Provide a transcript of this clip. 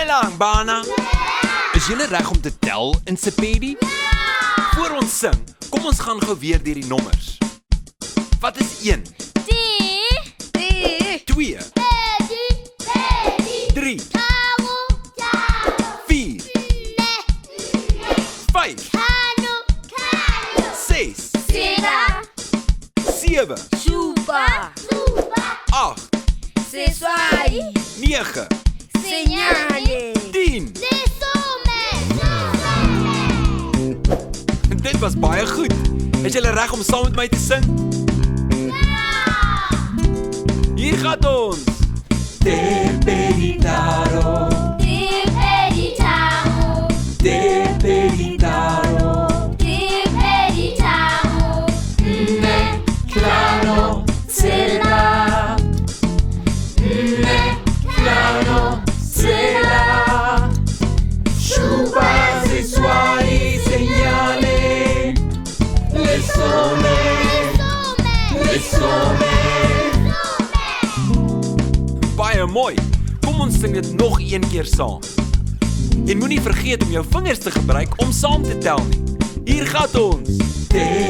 lang, Bana. Is julle reg om te tel in Sepedi? Voor ons sing, kom ons gaan gou weer deur die nommers. Wat is 1? D, 2, 3, 4, 5, 6, 7, 8, 9, señale. 10. Dit was baie goed. Is julle reg om saam met my te sing? Hier gaan ons. Te peritaro, te peritaro, ne claro será, ne claro será. Chuvas e suaves señales, le some, le some. Baie mooi. Kom ons sing dit nog een keer saam. En moenie vergeet om jou vingers te gebruik om saam te tel nie. Hier gaan ons. Te